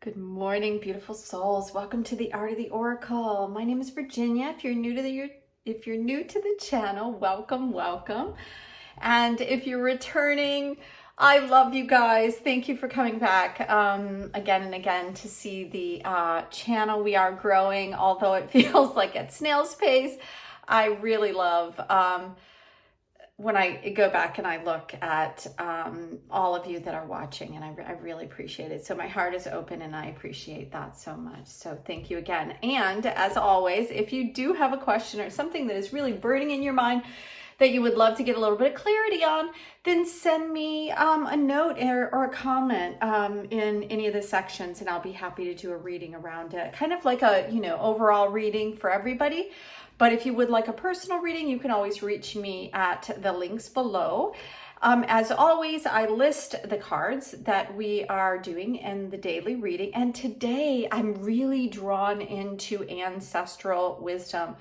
Good morning, beautiful souls. Welcome to the Art of the Oracle. My name is Virginia. If you're new to the channel, welcome. And if you're returning, I love you guys. Thank you for coming back again and again to see the channel. We are growing, although it feels like at snail's pace. I really love when I go back and I look at all of you that are watching, and I really appreciate it. So my heart is open and I appreciate that so much. So thank you again. And as always, if you do have a question or something that is really burning in your mind that you would love to get a little bit of clarity on, then send me a note or a comment in any of the sections, and I'll be happy to do a reading around it. Kind of like a, overall reading for everybody. But if you would like a personal reading, you can always reach me at the links below. As always, I list the cards that we are doing in the daily reading. And today I'm really drawn into ancestral wisdom.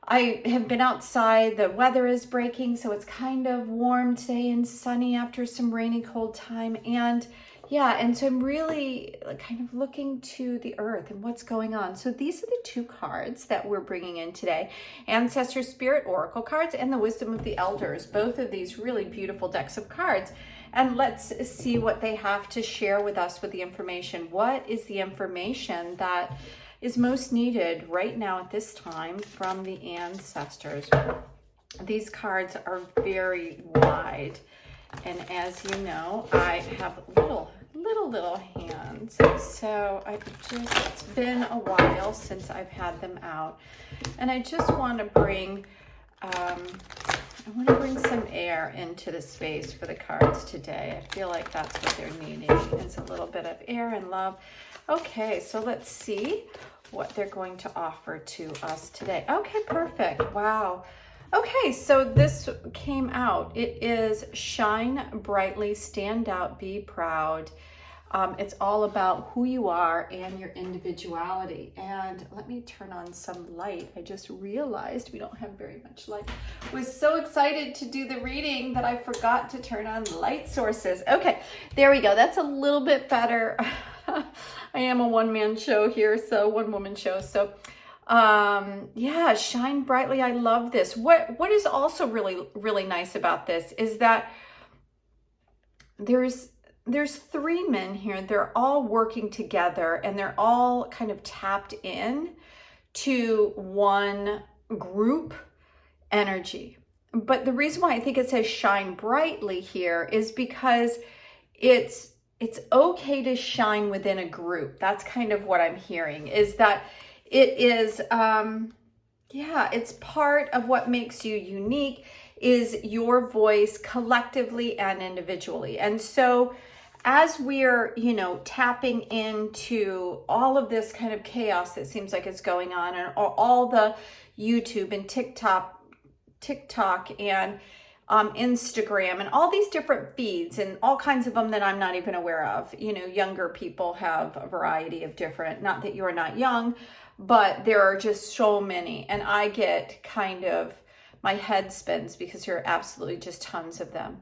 I have been outside, the weather is breaking, so it's kind of warm today and sunny after some rainy, cold time. And so I'm really kind of looking to the earth and what's going on. So these are the two cards that we're bringing in today. Ancestor Spirit Oracle cards and the Wisdom of the Elders. Both of these really beautiful decks of cards. And let's see what they have to share with us with the information. What is the information that is most needed right now at this time from the ancestors? These cards are very wide. And as you know, I have little hands, so it's been a while since I've had them out, and I just want to bring some air into the space for the cards today. I feel like that's what they're needing, is a little bit of air and love. Okay, so let's see what they're going to offer to us today. Okay, perfect. Wow. Okay, so this came out. It is Shine Brightly, Stand Out, Be Proud. It's all about who you are and your individuality. And let me turn on some light. I just realized we don't have very much light. I was so excited to do the reading that I forgot to turn on light sources. Okay, there we go. That's a little bit better. I am a one-man show here, so one-woman show. So shine brightly. I love this. What is also really nice about this is that there's three men here. They're all working together and they're all kind of tapped in to one group energy. But the reason why I think it says shine brightly here is because it's okay to shine within a group. That's kind of what I'm hearing, is that it is, it's part of what makes you unique, is your voice collectively and individually. And so as we're, tapping into all of this kind of chaos that seems like it's going on, and all the YouTube and TikTok and Instagram and all these different feeds and all kinds of them that I'm not even aware of. Younger people have a variety of different, not that you're not young, but there are just so many. And I get kind of, my head spins because there are absolutely just tons of them.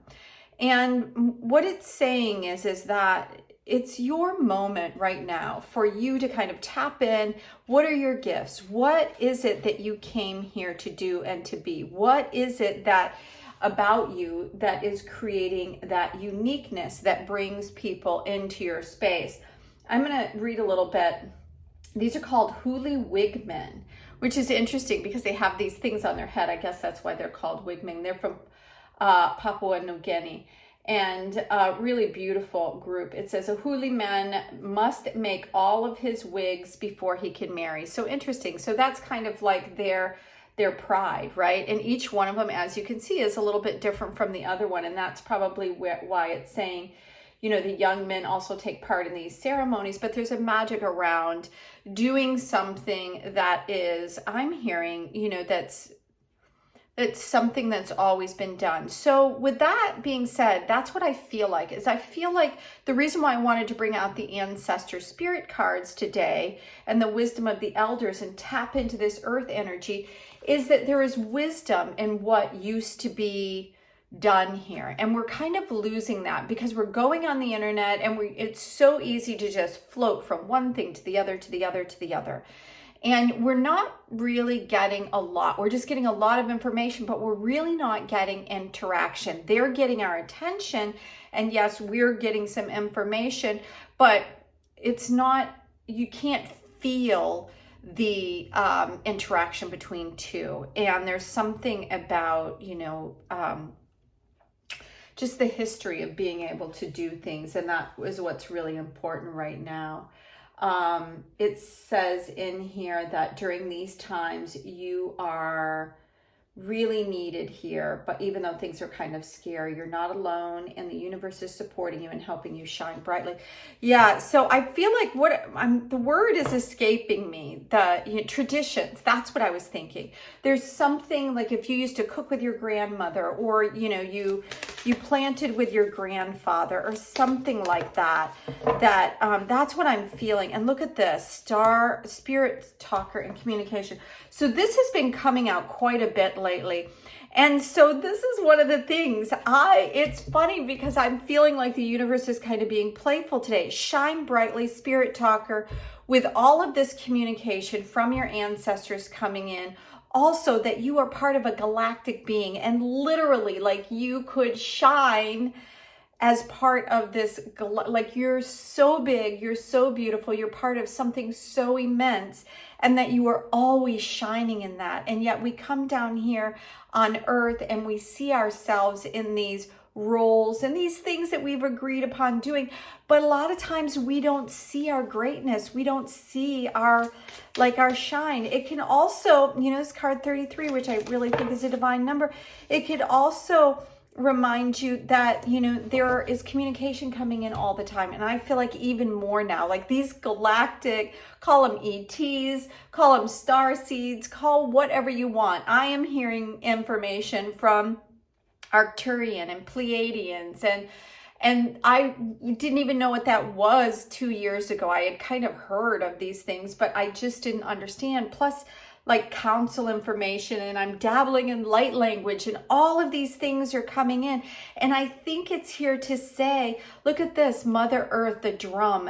And what it's saying is that it's your moment right now for you to kind of tap in. What are your gifts? What is it that you came here to do and to be? What is it that about you that is creating that uniqueness that brings people into your space? I'm going to read a little bit. These are called Huli Wigmen, which is interesting because they have these things on their head. I guess that's why they're called Wigmen. They're from Papua New Guinea, and a really beautiful group. It says a Huli man must make all of his wigs before he can marry. So interesting. So that's kind of like their pride, right? And each one of them, as you can see, is a little bit different from the other one. And that's probably why it's saying, the young men also take part in these ceremonies, but there's a magic around doing something that is, I'm hearing, that's something that's always been done. So with that being said, that's what I feel like, is I feel like the reason why I wanted to bring out the Ancestor Spirit cards today and the Wisdom of the Elders and tap into this earth energy is that there is wisdom in what used to be done here. And we're kind of losing that because we're going on the internet and it's so easy to just float from one thing to the other, to the other, to the other. And we're not really getting a lot. We're just getting a lot of information, but we're really not getting interaction. They're getting our attention. And yes, we're getting some information, but it's not, you can't feel the interaction between two. And there's something about, just the history of being able to do things. And that is what's really important right now. It says in here that during these times you are really needed here, but even though things are kind of scary, you're not alone, and the universe is supporting you and helping you shine brightly. Yeah, so I feel like the word is escaping me. Traditions. That's what I was thinking. There's something like if you used to cook with your grandmother, or you planted with your grandfather, or something like that. That's what I'm feeling. And look at this, star, spirit talker, and communication. So this has been coming out quite a bit lately. And so this is one of the things it's funny because I'm feeling like the universe is kind of being playful today. Shine brightly, spirit talker, with all of this communication from your ancestors coming in. Also that you are part of a galactic being, and literally like you could shine as part of this, like you're so big, you're so beautiful, you're part of something so immense, and that you are always shining in that. And yet we come down here on earth and we see ourselves in these roles and these things that we've agreed upon doing, but a lot of times we don't see our greatness, we don't see our shine. It can also, this card 33, which I really think is a divine number, it could also remind you that there is communication coming in all the time. And I feel like even more now, like these galactic, call them ETs, call them star seeds, call whatever you want. I am hearing information from Arcturian and Pleiadians, and I didn't even know what that was 2 years ago. I had kind of heard of these things, but I just didn't understand. Plus, like council information, and I'm dabbling in light language, and all of these things are coming in. And I think it's here to say, look at this, Mother Earth, the drum,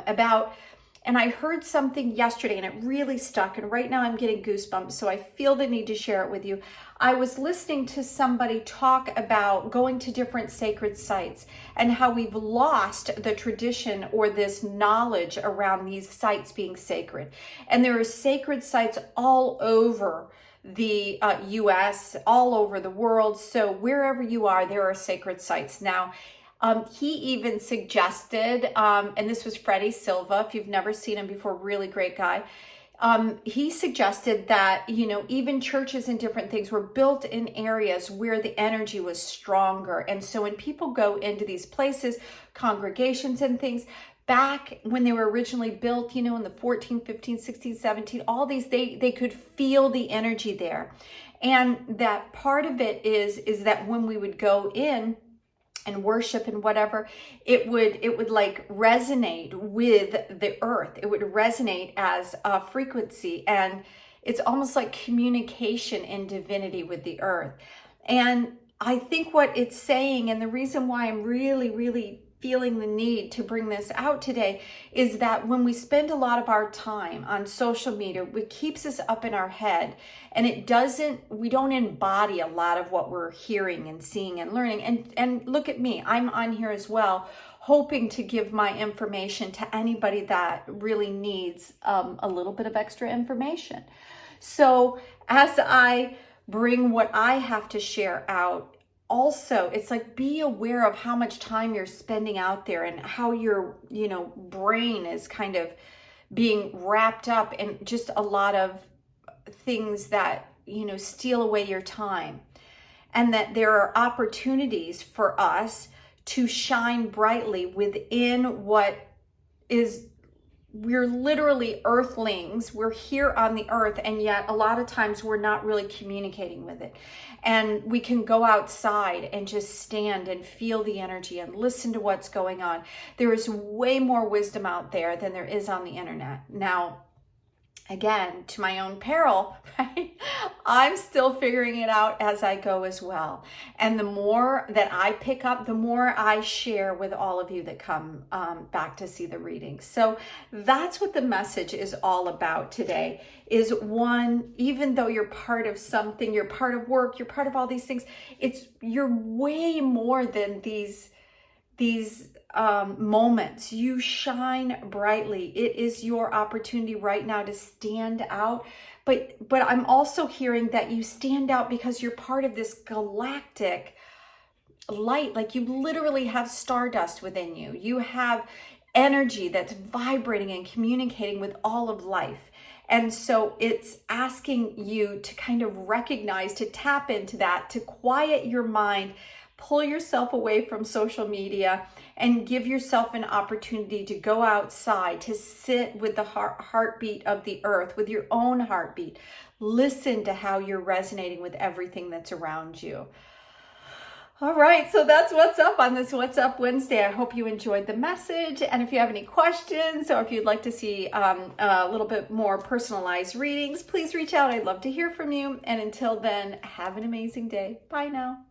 and I heard something yesterday and it really stuck. And right now I'm getting goosebumps, so I feel the need to share it with you. I was listening to somebody talk about going to different sacred sites and how we've lost the tradition or this knowledge around these sites being sacred. And there are sacred sites all over the US, all over the world. So wherever you are, there are sacred sites. Now, he even suggested, and this was Freddie Silva, if you've never seen him before, really great guy. He suggested that, even churches and different things were built in areas where the energy was stronger. And so when people go into these places, congregations and things, back when they were originally built, in the 14, 15, 16, 17, all these, they could feel the energy there. And that part of it is that when we would go in and worship and whatever, it would like resonate with the earth. It would resonate as a frequency, and it's almost like communication in divinity with the earth. And I think what it's saying, and the reason why I'm really, really feeling the need to bring this out today, is that when we spend a lot of our time on social media, it keeps us up in our head, and we don't embody a lot of what we're hearing and seeing and learning. And look at me, I'm on here as well, hoping to give my information to anybody that really needs a little bit of extra information. So as I bring what I have to share out, also, it's like, be aware of how much time you're spending out there and how your, brain is kind of being wrapped up in just a lot of things that, steal away your time. And that there are opportunities for us to shine brightly within what is, we're literally earthlings. We're here on the earth, and yet a lot of times we're not really communicating with it. And we can go outside and just stand and feel the energy and listen to what's going on. There is way more wisdom out there than there is on the internet. Now, again, to my own peril, right? I'm still figuring it out as I go as well. And the more that I pick up, the more I share with all of you that come back to see the readings. So that's what the message is all about today, is one, even though you're part of something, you're part of work, you're part of all these things, you're way more than these moments. You shine brightly. It is your opportunity right now to stand out. But I'm also hearing that you stand out because you're part of this galactic light. Like, you literally have stardust within you. You have energy that's vibrating and communicating with all of life. And so it's asking you to kind of recognize, to tap into that, to quiet your mind, pull yourself away from social media, and give yourself an opportunity to go outside, to sit with the heartbeat of the earth, with your own heartbeat. Listen to how you're resonating with everything that's around you. All right, so that's what's up on this What's Up Wednesday. I hope you enjoyed the message. And if you have any questions, or if you'd like to see a little bit more personalized readings, please reach out. I'd love to hear from you. And until then, have an amazing day. Bye now.